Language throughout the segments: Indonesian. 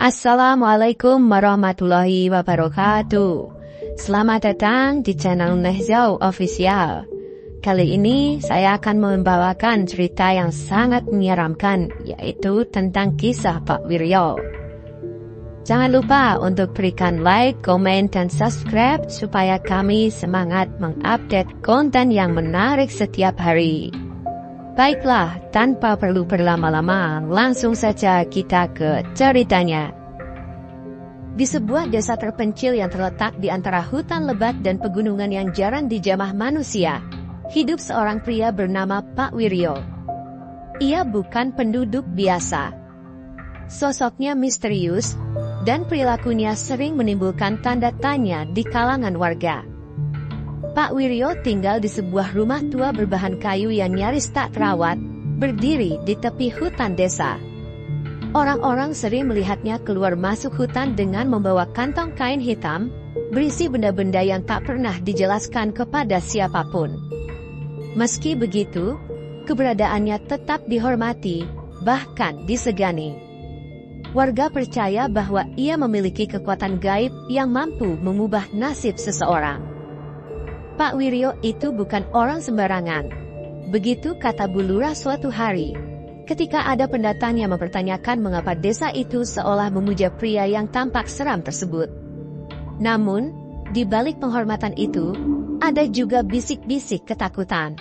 Assalamualaikum warahmatullahi wabarakatuh. Selamat datang di channel Nehzau Official. Kali ini saya akan membawakan cerita yang sangat menyeramkan, yaitu tentang kisah Pak Wiryo. Jangan lupa untuk berikan like, komen, dan subscribe supaya kami semangat mengupdate konten yang menarik setiap hari. Baiklah, tanpa perlu berlama-lama, langsung saja kita ke ceritanya. Di sebuah desa terpencil yang terletak di antara hutan lebat dan pegunungan yang jarang dijamah manusia, hidup seorang pria bernama Pak Wiryo. Ia bukan penduduk biasa. Sosoknya misterius, dan perilakunya sering menimbulkan tanda tanya di kalangan warga. Pak Wiryo tinggal di sebuah rumah tua berbahan kayu yang nyaris tak terawat, berdiri di tepi hutan desa. Orang-orang sering melihatnya keluar masuk hutan dengan membawa kantong kain hitam, berisi benda-benda yang tak pernah dijelaskan kepada siapapun. Meski begitu, keberadaannya tetap dihormati, bahkan disegani. Warga percaya bahwa ia memiliki kekuatan gaib yang mampu mengubah nasib seseorang. Pak Wiryo itu bukan orang sembarangan. Begitu kata Bu Lurah suatu hari, ketika ada pendatang yang mempertanyakan mengapa desa itu seolah memuja pria yang tampak seram tersebut. Namun, di balik penghormatan itu, ada juga bisik-bisik ketakutan.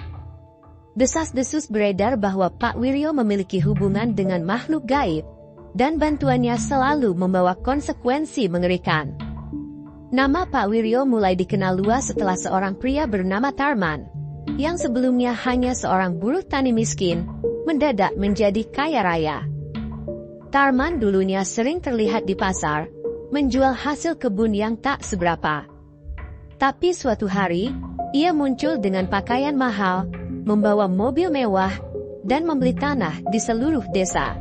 Desas-desus beredar bahwa Pak Wiryo memiliki hubungan dengan makhluk gaib, dan bantuannya selalu membawa konsekuensi mengerikan. Nama Pak Wiryo mulai dikenal luas setelah seorang pria bernama Tarman, yang sebelumnya hanya seorang buruh tani miskin, mendadak menjadi kaya raya. Tarman dulunya sering terlihat di pasar, menjual hasil kebun yang tak seberapa. Tapi suatu hari, ia muncul dengan pakaian mahal, membawa mobil mewah, dan membeli tanah di seluruh desa.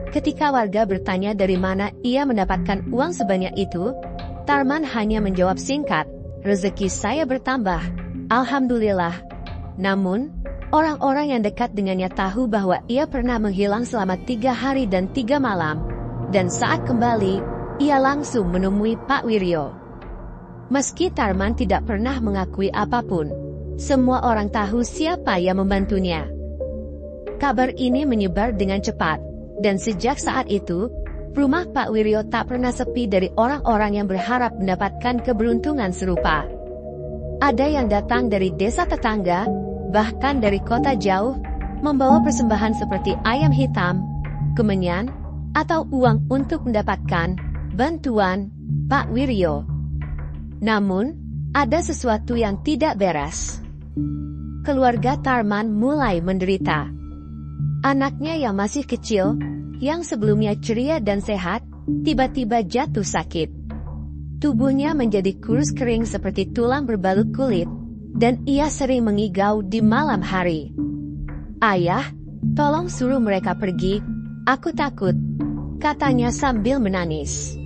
Ketika warga bertanya dari mana ia mendapatkan uang sebanyak itu, Tarman hanya menjawab singkat, "Rezeki saya bertambah, alhamdulillah." Namun, orang-orang yang dekat dengannya tahu bahwa ia pernah menghilang selama 3 hari dan 3 malam, dan saat kembali, ia langsung menemui Pak Wiryo. Meski Tarman tidak pernah mengakui apapun, semua orang tahu siapa yang membantunya. Kabar ini menyebar dengan cepat, dan sejak saat itu, rumah Pak Wiryo tak pernah sepi dari orang-orang yang berharap mendapatkan keberuntungan serupa. Ada yang datang dari desa tetangga, bahkan dari kota jauh, membawa persembahan seperti ayam hitam, kemenyan, atau uang untuk mendapatkan bantuan Pak Wiryo. Namun, ada sesuatu yang tidak beres. Keluarga Tarman mulai menderita. Anaknya yang masih kecil, yang sebelumnya ceria dan sehat, tiba-tiba jatuh sakit. Tubuhnya menjadi kurus kering seperti tulang berbalut kulit, dan ia sering mengigau di malam hari. "Ayah, tolong suruh mereka pergi, aku takut," katanya sambil menangis.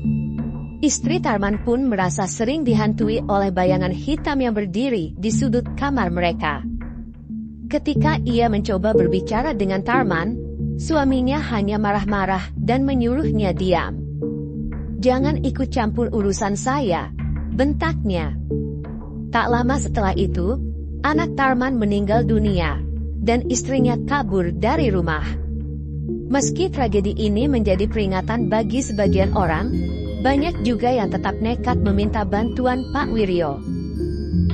Istri Tarman pun merasa sering dihantui oleh bayangan hitam yang berdiri di sudut kamar mereka. Ketika ia mencoba berbicara dengan Tarman, suaminya hanya marah-marah dan menyuruhnya diam. "Jangan ikut campur urusan saya," bentaknya. Tak lama setelah itu, anak Tarman meninggal dunia, dan istrinya kabur dari rumah. Meski tragedi ini menjadi peringatan bagi sebagian orang, banyak juga yang tetap nekat meminta bantuan Pak Wiryo.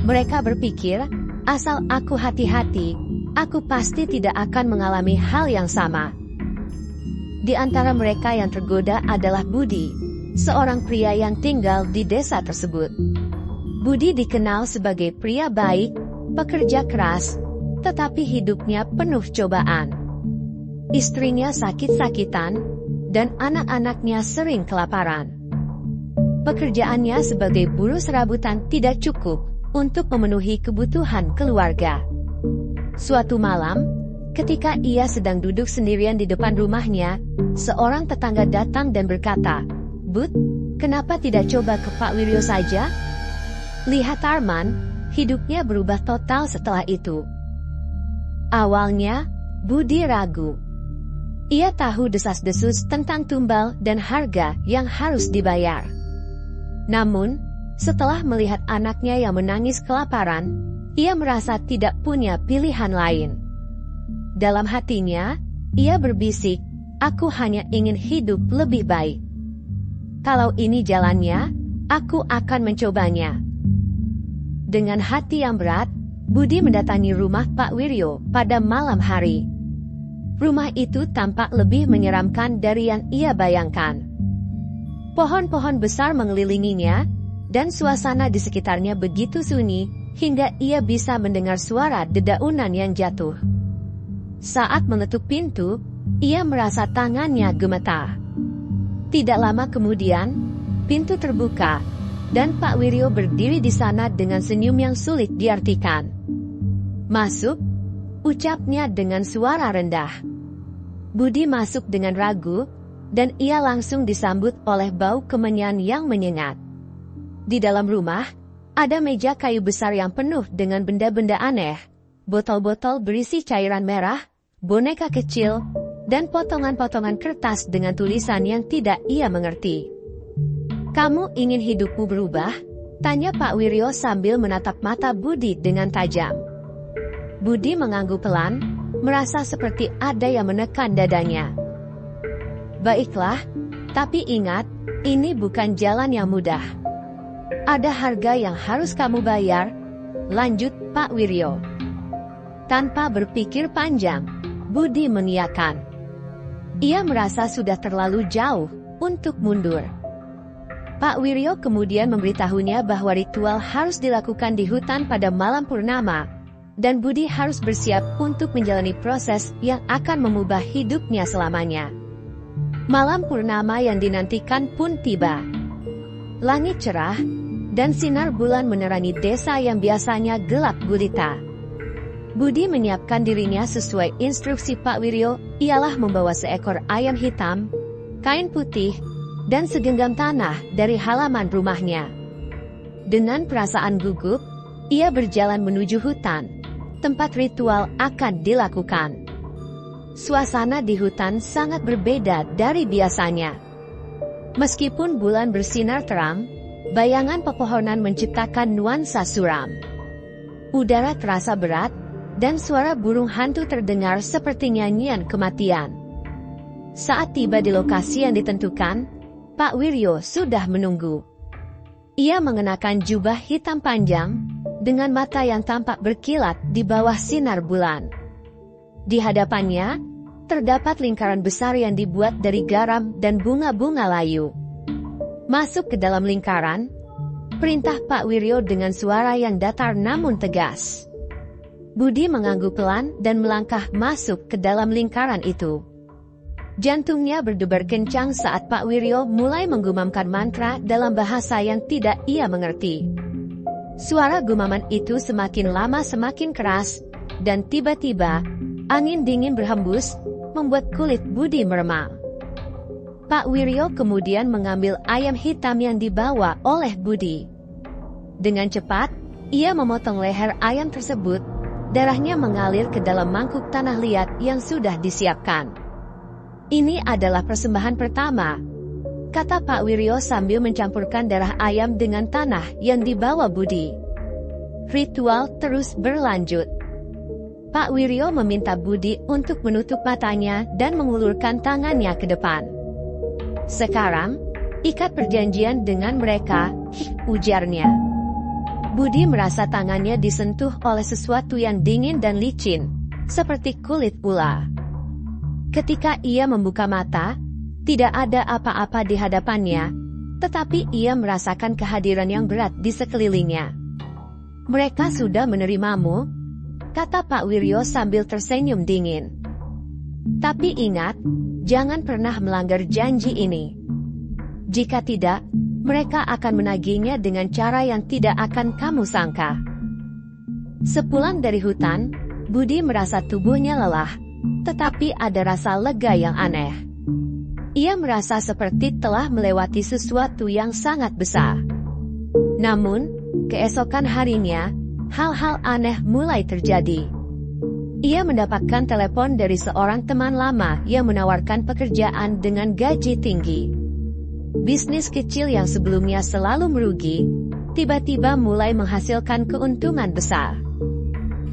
Mereka berpikir, asal aku hati-hati, aku pasti tidak akan mengalami hal yang sama. Di antara mereka yang tergoda adalah Budi, seorang pria yang tinggal di desa tersebut. Budi dikenal sebagai pria baik, pekerja keras, tetapi hidupnya penuh cobaan. Istrinya sakit-sakitan, dan anak-anaknya sering kelaparan. Pekerjaannya sebagai buruh serabutan tidak cukup untuk memenuhi kebutuhan keluarga. Suatu malam, ketika ia sedang duduk sendirian di depan rumahnya, seorang tetangga datang dan berkata, "Bud, kenapa tidak coba ke Pak Wiryo saja?" Lihat Tarman, hidupnya berubah total setelah itu. Awalnya, Budi ragu. Ia tahu desas-desus tentang tumbal dan harga yang harus dibayar. Namun, setelah melihat anaknya yang menangis kelaparan, ia merasa tidak punya pilihan lain. Dalam hatinya, ia berbisik, "Aku hanya ingin hidup lebih baik. Kalau ini jalannya, aku akan mencobanya." Dengan hati yang berat, Budi mendatangi rumah Pak Wiryo pada malam hari. Rumah itu tampak lebih menyeramkan dari yang ia bayangkan. Pohon-pohon besar mengelilinginya, dan suasana di sekitarnya begitu sunyi, hingga ia bisa mendengar suara dedaunan yang jatuh. Saat mengetuk pintu, ia merasa tangannya gemetar. Tidak lama kemudian, pintu terbuka, dan Pak Wiryo berdiri di sana dengan senyum yang sulit diartikan. "Masuk," ucapnya dengan suara rendah. Budi masuk dengan ragu, dan ia langsung disambut oleh bau kemenyan yang menyengat. Di dalam rumah, ada meja kayu besar yang penuh dengan benda-benda aneh, botol-botol berisi cairan merah, boneka kecil, dan potongan-potongan kertas dengan tulisan yang tidak ia mengerti. "Kamu ingin hidupmu berubah?" tanya Pak Wiryo sambil menatap mata Budi dengan tajam. Budi mengangguk pelan, merasa seperti ada yang menekan dadanya. "Baiklah, tapi ingat, ini bukan jalan yang mudah. Ada harga yang harus kamu bayar," lanjut Pak Wiryo. Tanpa berpikir panjang, Budi mengiyakan. Ia merasa sudah terlalu jauh untuk mundur. Pak Wiryo kemudian memberitahunya bahwa ritual harus dilakukan di hutan pada malam purnama, dan Budi harus bersiap untuk menjalani proses yang akan mengubah hidupnya selamanya. Malam purnama yang dinantikan pun tiba. Langit cerah, dan sinar bulan menerangi desa yang biasanya gelap gulita. Budi menyiapkan dirinya sesuai instruksi Pak Wiryo, ialah membawa seekor ayam hitam, kain putih, dan segenggam tanah dari halaman rumahnya. Dengan perasaan gugup, ia berjalan menuju hutan, tempat ritual akan dilakukan. Suasana di hutan sangat berbeda dari biasanya. Meskipun bulan bersinar terang, bayangan pepohonan menciptakan nuansa suram. Udara terasa berat, dan suara burung hantu terdengar seperti nyanyian kematian. Saat tiba di lokasi yang ditentukan, Pak Wiryo sudah menunggu. Ia mengenakan jubah hitam panjang, dengan mata yang tampak berkilat di bawah sinar bulan. Di hadapannya, terdapat lingkaran besar yang dibuat dari garam dan bunga-bunga layu. Masuk ke dalam lingkaran, perintah Pak Wiryo dengan suara yang datar namun tegas. Budi mengangguk pelan dan melangkah masuk ke dalam lingkaran itu. Jantungnya berdebar kencang saat Pak Wiryo mulai menggumamkan mantra dalam bahasa yang tidak ia mengerti. Suara gumaman itu semakin lama semakin keras, dan tiba-tiba, angin dingin berhembus, membuat kulit Budi meremang. Pak Wiryo kemudian mengambil ayam hitam yang dibawa oleh Budi. Dengan cepat, ia memotong leher ayam tersebut, darahnya mengalir ke dalam mangkuk tanah liat yang sudah disiapkan. "Ini adalah persembahan pertama," kata Pak Wiryo sambil mencampurkan darah ayam dengan tanah yang dibawa Budi. Ritual terus berlanjut. Pak Wiryo meminta Budi untuk menutup matanya dan mengulurkan tangannya ke depan. "Sekarang, ikat perjanjian dengan mereka," ujarnya. Budi merasa tangannya disentuh oleh sesuatu yang dingin dan licin, seperti kulit ular. Ketika ia membuka mata, tidak ada apa-apa di hadapannya, tetapi ia merasakan kehadiran yang berat di sekelilingnya. "Mereka sudah menerimamu," kata Pak Wiryo sambil tersenyum dingin. "Tapi ingat, jangan pernah melanggar janji ini. Jika tidak, mereka akan menagihnya dengan cara yang tidak akan kamu sangka." Sepulang dari hutan, Budi merasa tubuhnya lelah, tetapi ada rasa lega yang aneh. Ia merasa seperti telah melewati sesuatu yang sangat besar. Namun, keesokan harinya, hal-hal aneh mulai terjadi. Ia mendapatkan telepon dari seorang teman lama yang menawarkan pekerjaan dengan gaji tinggi. Bisnis kecil yang sebelumnya selalu merugi, tiba-tiba mulai menghasilkan keuntungan besar.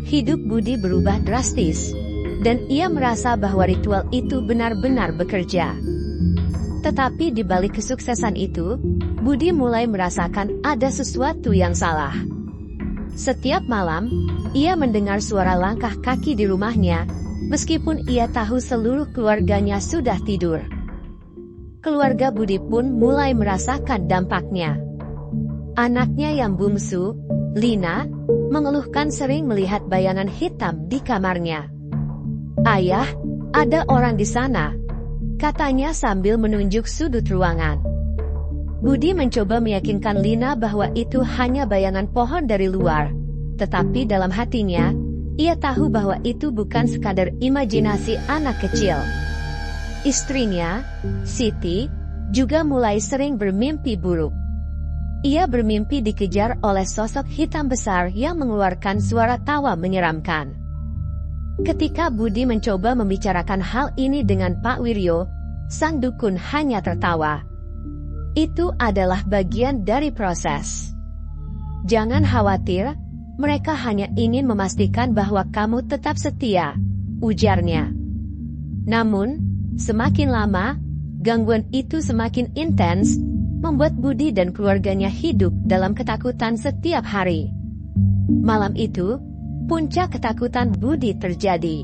Hidup Budi berubah drastis, dan ia merasa bahwa ritual itu benar-benar bekerja. Tetapi di balik kesuksesan itu, Budi mulai merasakan ada sesuatu yang salah. Setiap malam, ia mendengar suara langkah kaki di rumahnya, meskipun ia tahu seluruh keluarganya sudah tidur. Keluarga Budi pun mulai merasakan dampaknya. Anaknya yang bungsu, Lina, mengeluhkan sering melihat bayangan hitam di kamarnya. "Ayah, ada orang di sana," katanya sambil menunjuk sudut ruangan. Budi mencoba meyakinkan Lina bahwa itu hanya bayangan pohon dari luar, tetapi dalam hatinya, ia tahu bahwa itu bukan sekadar imajinasi anak kecil. Istrinya, Siti, juga mulai sering bermimpi buruk. Ia bermimpi dikejar oleh sosok hitam besar yang mengeluarkan suara tawa menyeramkan. Ketika Budi mencoba membicarakan hal ini dengan Pak Wiryo, sang dukun hanya tertawa. "Itu adalah bagian dari proses. Jangan khawatir, mereka hanya ingin memastikan bahwa kamu tetap setia," ujarnya. Namun, semakin lama, gangguan itu semakin intens, membuat Budi dan keluarganya hidup dalam ketakutan setiap hari. Malam itu, puncak ketakutan Budi terjadi.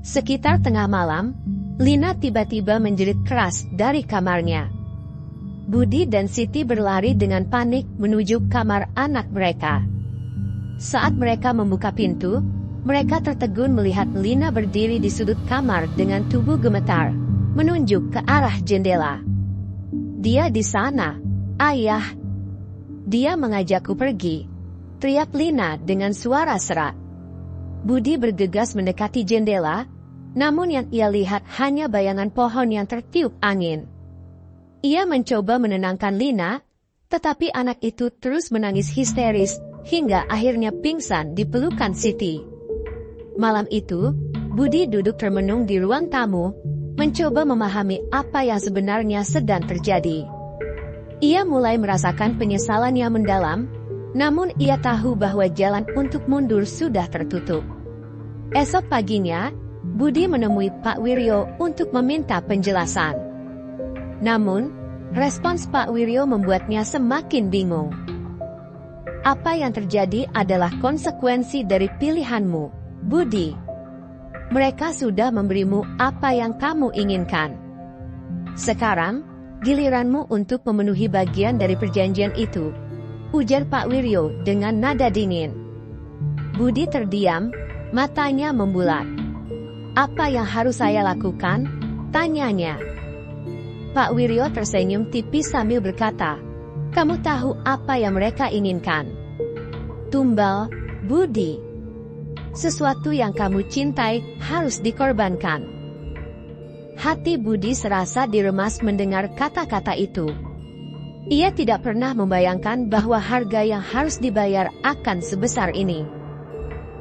Sekitar tengah malam, Lina tiba-tiba menjerit keras dari kamarnya. Budi dan Siti berlari dengan panik menuju kamar anak mereka. Saat mereka membuka pintu, mereka tertegun melihat Lina berdiri di sudut kamar dengan tubuh gemetar, menunjuk ke arah jendela. "Dia di sana, Ayah. Dia mengajakku pergi," teriak Lina dengan suara serak. Budi bergegas mendekati jendela, namun yang ia lihat hanya bayangan pohon yang tertiup angin. Ia mencoba menenangkan Lina, tetapi anak itu terus menangis histeris hingga akhirnya pingsan di pelukan Siti. Malam itu, Budi duduk termenung di ruang tamu, mencoba memahami apa yang sebenarnya sedang terjadi. Ia mulai merasakan penyesalan yang mendalam, namun ia tahu bahwa jalan untuk mundur sudah tertutup. Esok paginya, Budi menemui Pak Wiryo untuk meminta penjelasan. Namun, respons Pak Wiryo membuatnya semakin bingung. "Apa yang terjadi adalah konsekuensi dari pilihanmu, Budi. Mereka sudah memberimu apa yang kamu inginkan. Sekarang, giliranmu untuk memenuhi bagian dari perjanjian itu," ujar Pak Wiryo dengan nada dingin. Budi terdiam, matanya membulat. "Apa yang harus saya lakukan?" tanyanya. Pak Wiryo tersenyum tipis sambil berkata, "Kamu tahu apa yang mereka inginkan. Tumbal, Budi. Sesuatu yang kamu cintai harus dikorbankan." Hati Budi serasa diremas mendengar kata-kata itu. Ia tidak pernah membayangkan bahwa harga yang harus dibayar akan sebesar ini.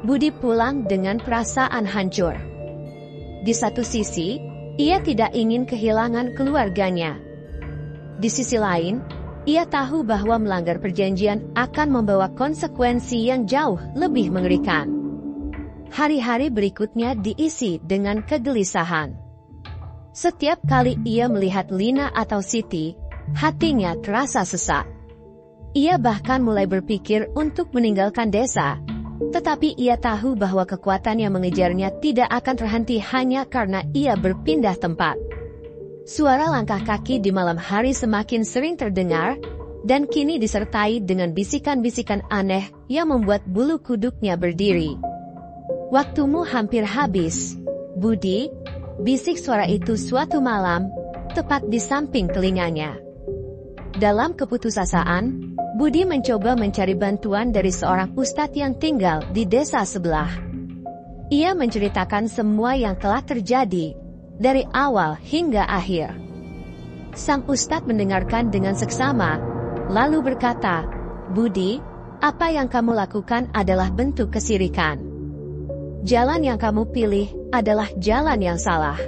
Budi pulang dengan perasaan hancur. Di satu sisi, ia tidak ingin kehilangan keluarganya. Di sisi lain, ia tahu bahwa melanggar perjanjian akan membawa konsekuensi yang jauh lebih mengerikan. Hari-hari berikutnya diisi dengan kegelisahan. Setiap kali ia melihat Lina atau Siti, hatinya terasa sesak. Ia bahkan mulai berpikir untuk meninggalkan desa, tetapi ia tahu bahwa kekuatan yang mengejarnya tidak akan terhenti hanya karena ia berpindah tempat. Suara langkah kaki di malam hari semakin sering terdengar, dan kini disertai dengan bisikan-bisikan aneh yang membuat bulu kuduknya berdiri. "Waktumu hampir habis, Budi," bisik suara itu suatu malam, tepat di samping telinganya. Dalam keputusasaan, Budi mencoba mencari bantuan dari seorang ustadz yang tinggal di desa sebelah. Ia menceritakan semua yang telah terjadi, dari awal hingga akhir. Sang ustadz mendengarkan dengan seksama, lalu berkata, "Budi, apa yang kamu lakukan adalah bentuk kesirikan. jalan yang kamu pilih adalah jalan yang salah.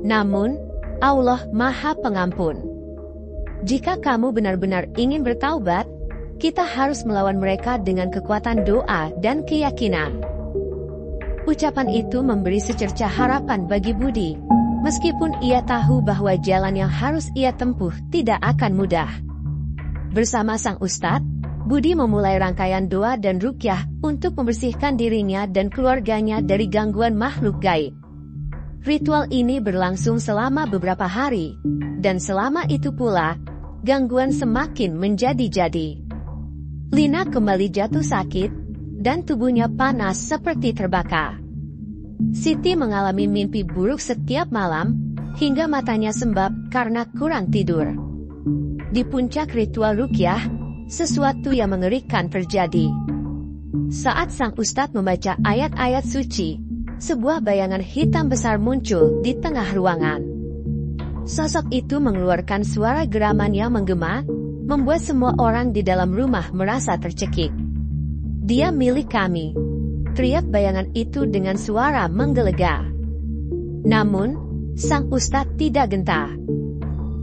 Namun, Allah Maha Pengampun. Jika kamu benar-benar ingin bertaubat, kita harus melawan mereka dengan kekuatan doa dan keyakinan. Ucapan itu memberi secercah harapan bagi Budi, meskipun ia tahu bahwa jalan yang harus ia tempuh tidak akan mudah. Bersama sang ustadz, Budi memulai rangkaian doa dan ruqyah untuk membersihkan dirinya dan keluarganya dari gangguan makhluk gaib. Ritual ini berlangsung selama beberapa hari, dan selama itu pula, gangguan semakin menjadi-jadi. Lina kembali jatuh sakit, dan tubuhnya panas seperti terbakar. Siti mengalami mimpi buruk setiap malam, hingga matanya sembab karena kurang tidur. Di puncak ritual ruqyah, sesuatu yang mengerikan terjadi. Saat sang ustadz membaca ayat-ayat suci, sebuah bayangan hitam besar muncul di tengah ruangan. Sosok itu mengeluarkan suara geraman yang menggema, membuat semua orang di dalam rumah merasa tercekik. "Dia milik kami," teriak bayangan itu dengan suara menggelegar. Namun, sang ustadz tidak gentar.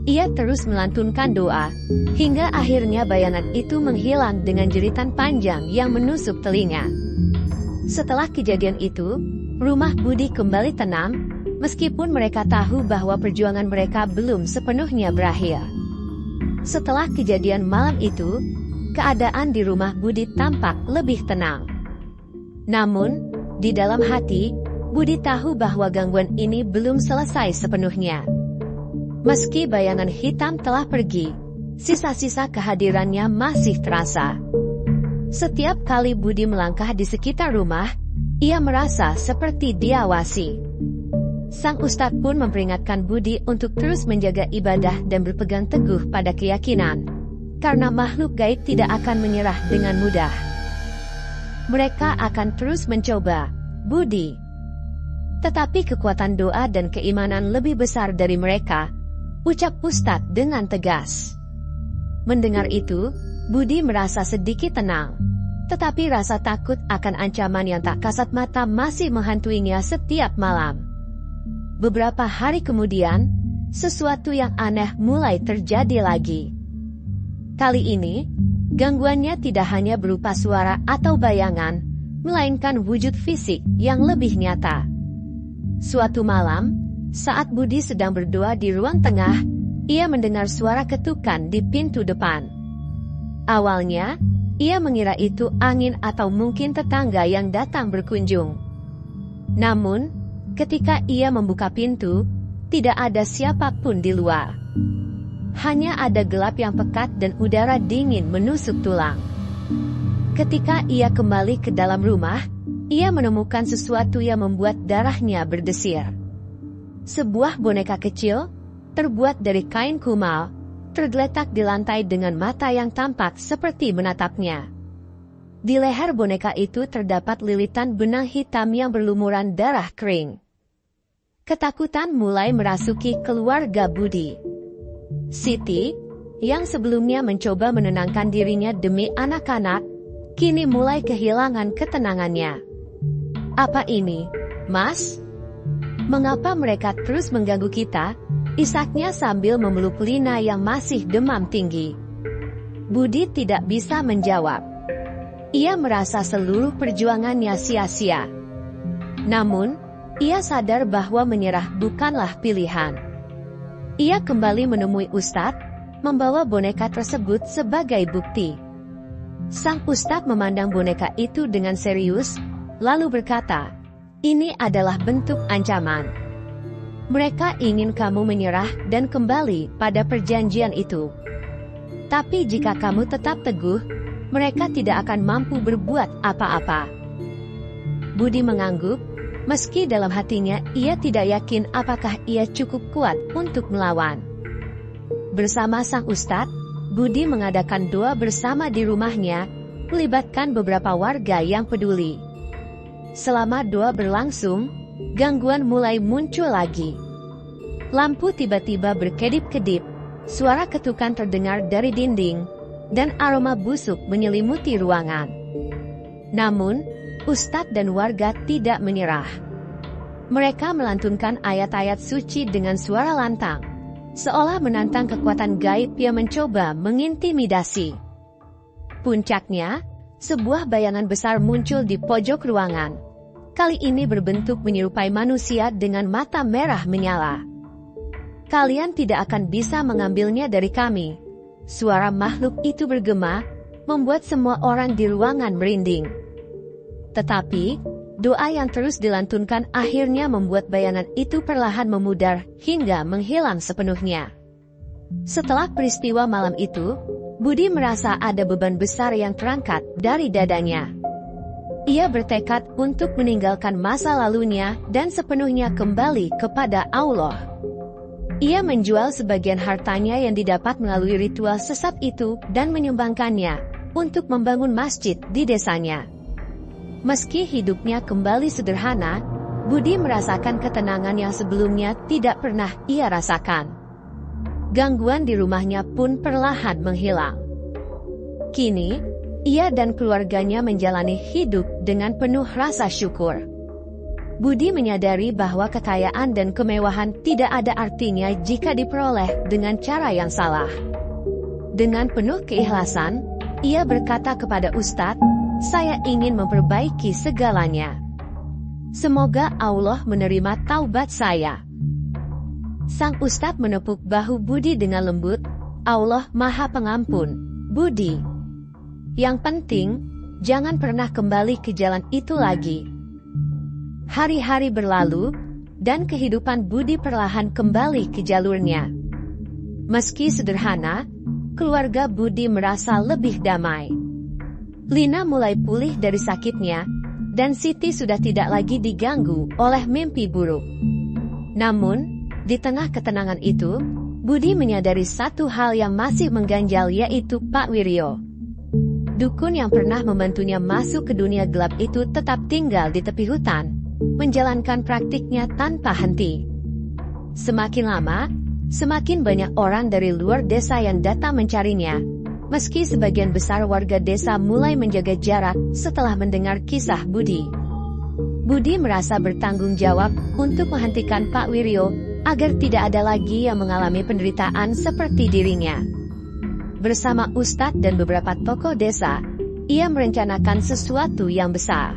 Ia terus melantunkan doa, hingga akhirnya bayangan itu menghilang dengan jeritan panjang yang menusuk telinga. Setelah kejadian itu, rumah Budi kembali tenang, meskipun mereka tahu bahwa perjuangan mereka belum sepenuhnya berakhir. Setelah kejadian malam itu, keadaan di rumah Budi tampak lebih tenang. Namun, di dalam hati, Budi tahu bahwa gangguan ini belum selesai sepenuhnya. Meski bayangan hitam telah pergi, sisa-sisa kehadirannya masih terasa. Setiap kali Budi melangkah di sekitar rumah, ia merasa seperti diawasi. Sang ustadz pun memperingatkan Budi untuk terus menjaga ibadah dan berpegang teguh pada keyakinan, karena makhluk gaib tidak akan menyerah dengan mudah. Mereka akan terus mencoba, Budi. Tetapi kekuatan doa dan keimanan lebih besar dari mereka, ucap ustadz dengan tegas. Mendengar itu, Budi merasa sedikit tenang. Tetapi rasa takut akan ancaman yang tak kasat mata masih menghantuinya setiap malam. Beberapa hari kemudian, sesuatu yang aneh mulai terjadi lagi. Kali ini, gangguannya tidak hanya berupa suara atau bayangan, melainkan wujud fisik yang lebih nyata. Suatu malam, saat Budi sedang berdoa di ruang tengah, ia mendengar suara ketukan di pintu depan. Awalnya, ia mengira itu angin atau mungkin tetangga yang datang berkunjung. Namun, ketika ia membuka pintu, tidak ada siapapun di luar. Hanya ada gelap yang pekat dan udara dingin menusuk tulang. Ketika ia kembali ke dalam rumah, ia menemukan sesuatu yang membuat darahnya berdesir. Sebuah boneka kecil, terbuat dari kain kumal, tergeletak di lantai dengan mata yang tampak seperti menatapnya. Di leher boneka itu terdapat lilitan benang hitam yang berlumuran darah kering. Ketakutan mulai merasuki keluarga Budi. Siti, yang sebelumnya mencoba menenangkan dirinya demi anak-anak, kini mulai kehilangan ketenangannya. "Apa ini, Mas? Mengapa mereka terus mengganggu kita?" isaknya sambil memeluk Lina yang masih demam tinggi. Budi tidak bisa menjawab. Ia merasa seluruh perjuangannya sia-sia. Namun, ia sadar bahwa menyerah bukanlah pilihan. Ia kembali menemui ustadz, membawa boneka tersebut sebagai bukti. Sang ustadz memandang boneka itu dengan serius, lalu berkata, "Ini adalah bentuk ancaman. Mereka ingin kamu menyerah dan kembali pada perjanjian itu. Tapi jika kamu tetap teguh, mereka tidak akan mampu berbuat apa-apa." Budi mengangguk, meski dalam hatinya ia tidak yakin apakah ia cukup kuat untuk melawan. Bersama sang ustadz, Budi mengadakan doa bersama di rumahnya, melibatkan beberapa warga yang peduli. Selama doa berlangsung, gangguan mulai muncul lagi. Lampu tiba-tiba berkedip-kedip, suara ketukan terdengar dari dinding, dan aroma busuk menyelimuti ruangan. Namun, Ustadz dan warga tidak menyerah. Mereka melantunkan ayat-ayat suci dengan suara lantang, seolah menantang kekuatan gaib yang mencoba mengintimidasi. Puncaknya, sebuah bayangan besar muncul di pojok ruangan. Kali ini berbentuk menyerupai manusia dengan mata merah menyala. "Kalian tidak akan bisa mengambilnya dari kami." Suara makhluk itu bergema, membuat semua orang di ruangan merinding. Tetapi, doa yang terus dilantunkan akhirnya membuat bayangan itu perlahan memudar hingga menghilang sepenuhnya. Setelah peristiwa malam itu, Budi merasa ada beban besar yang terangkat dari dadanya. Ia bertekad untuk meninggalkan masa lalunya dan sepenuhnya kembali kepada Allah. Ia menjual sebagian hartanya yang didapat melalui ritual sesat itu dan menyumbangkannya untuk membangun masjid di desanya. Meski hidupnya kembali sederhana, Budi merasakan ketenangan yang sebelumnya tidak pernah ia rasakan. Gangguan di rumahnya pun perlahan menghilang. Kini, ia dan keluarganya menjalani hidup dengan penuh rasa syukur. Budi menyadari bahwa kekayaan dan kemewahan tidak ada artinya jika diperoleh dengan cara yang salah. Dengan penuh keikhlasan, ia berkata kepada Ustadz, "Saya ingin memperbaiki segalanya. Semoga Allah menerima taubat saya." Sang Ustadz menepuk bahu Budi dengan lembut, "Allah Maha Pengampun, Budi. Yang penting, jangan pernah kembali ke jalan itu lagi." Hari-hari berlalu, dan kehidupan Budi perlahan kembali ke jalurnya. Meski sederhana, keluarga Budi merasa lebih damai. Lina mulai pulih dari sakitnya, dan Siti sudah tidak lagi diganggu oleh mimpi buruk. Namun, di tengah ketenangan itu, Budi menyadari satu hal yang masih mengganjal, yaitu Pak Wiryo. Dukun yang pernah membantunya masuk ke dunia gelap itu tetap tinggal di tepi hutan, menjalankan praktiknya tanpa henti. Semakin lama, semakin banyak orang dari luar desa yang datang mencarinya, meski sebagian besar warga desa mulai menjaga jarak setelah mendengar kisah Budi. Budi merasa bertanggung jawab untuk menghentikan Pak Wiryo agar tidak ada lagi yang mengalami penderitaan seperti dirinya. Bersama Ustadz dan beberapa tokoh desa, ia merencanakan sesuatu yang besar.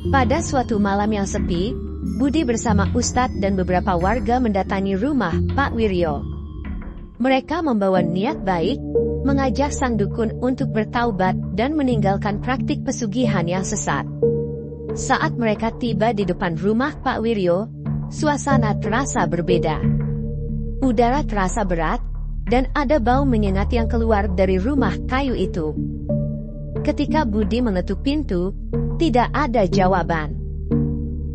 Pada suatu malam yang sepi, Budi bersama Ustadz dan beberapa warga mendatangi rumah Pak Wiryo. Mereka membawa niat baik, mengajak sang dukun untuk bertaubat dan meninggalkan praktik pesugihan yang sesat. Saat mereka tiba di depan rumah Pak Wiryo, suasana terasa berbeda. Udara terasa berat, dan ada bau menyengat yang keluar dari rumah kayu itu. Ketika Budi mengetuk pintu, tidak ada jawaban.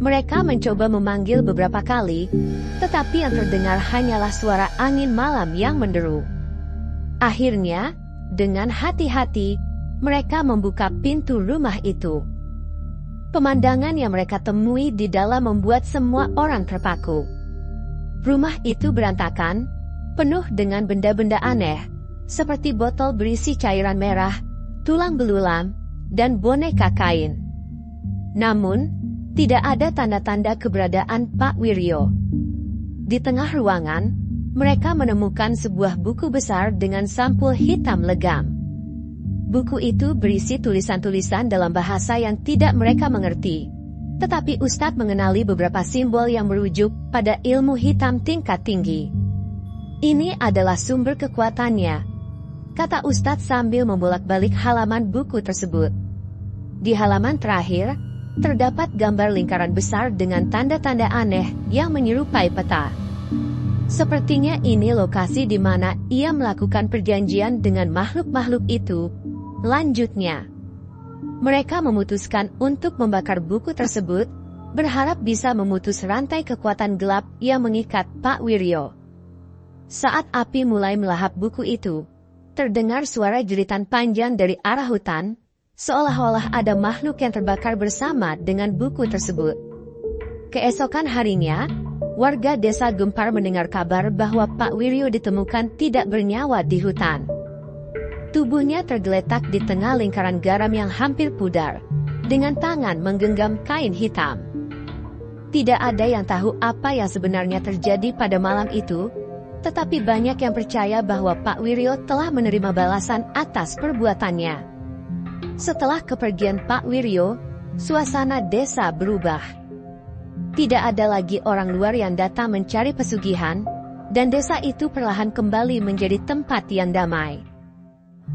Mereka mencoba memanggil beberapa kali, tetapi yang terdengar hanyalah suara angin malam yang menderu. Akhirnya, dengan hati-hati, mereka membuka pintu rumah itu. Pemandangan yang mereka temui di dalam membuat semua orang terpaku. Rumah itu berantakan, penuh dengan benda-benda aneh, seperti botol berisi cairan merah, tulang belulang, dan boneka kain. Namun, tidak ada tanda-tanda keberadaan Pak Wiryo. Di tengah ruangan, mereka menemukan sebuah buku besar dengan sampul hitam legam. Buku itu berisi tulisan-tulisan dalam bahasa yang tidak mereka mengerti. Tetapi Ustadz mengenali beberapa simbol yang merujuk pada ilmu hitam tingkat tinggi. "Ini adalah sumber kekuatannya," kata Ustadz sambil membolak-balik halaman buku tersebut. Di halaman terakhir, terdapat gambar lingkaran besar dengan tanda-tanda aneh yang menyerupai peta. Sepertinya ini lokasi di mana ia melakukan perjanjian dengan makhluk-makhluk itu. Lanjutnya, mereka memutuskan untuk membakar buku tersebut, berharap bisa memutus rantai kekuatan gelap yang mengikat Pak Wiryo. Saat api mulai melahap buku itu, terdengar suara jeritan panjang dari arah hutan, seolah-olah ada makhluk yang terbakar bersama dengan buku tersebut. Keesokan harinya, warga desa gempar mendengar kabar bahwa Pak Wiryo ditemukan tidak bernyawa di hutan. Tubuhnya tergeletak di tengah lingkaran garam yang hampir pudar, dengan tangan menggenggam kain hitam. Tidak ada yang tahu apa yang sebenarnya terjadi pada malam itu, tetapi banyak yang percaya bahwa Pak Wiryo telah menerima balasan atas perbuatannya. Setelah kepergian Pak Wiryo, suasana desa berubah. Tidak ada lagi orang luar yang datang mencari pesugihan, dan desa itu perlahan kembali menjadi tempat yang damai.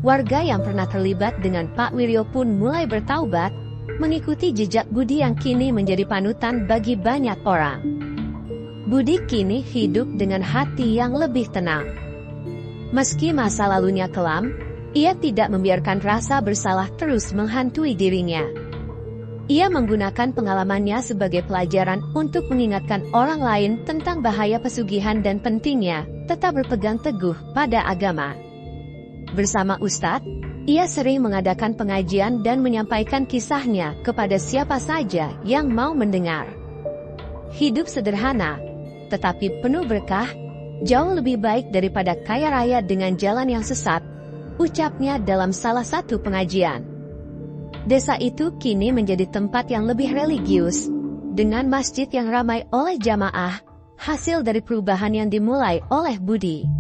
Warga yang pernah terlibat dengan Pak Wiryo pun mulai bertaubat, mengikuti jejak Budi yang kini menjadi panutan bagi banyak orang. Budi kini hidup dengan hati yang lebih tenang. Meski masa lalunya kelam, ia tidak membiarkan rasa bersalah terus menghantui dirinya. Ia menggunakan pengalamannya sebagai pelajaran untuk mengingatkan orang lain tentang bahaya pesugihan dan pentingnya tetap berpegang teguh pada agama. Bersama Ustadz, ia sering mengadakan pengajian dan menyampaikan kisahnya kepada siapa saja yang mau mendengar. Hidup sederhana, tetapi penuh berkah, jauh lebih baik daripada kaya raya dengan jalan yang sesat, ucapnya dalam salah satu pengajian. Desa itu kini menjadi tempat yang lebih religius, dengan masjid yang ramai oleh jamaah, hasil dari perubahan yang dimulai oleh Budi.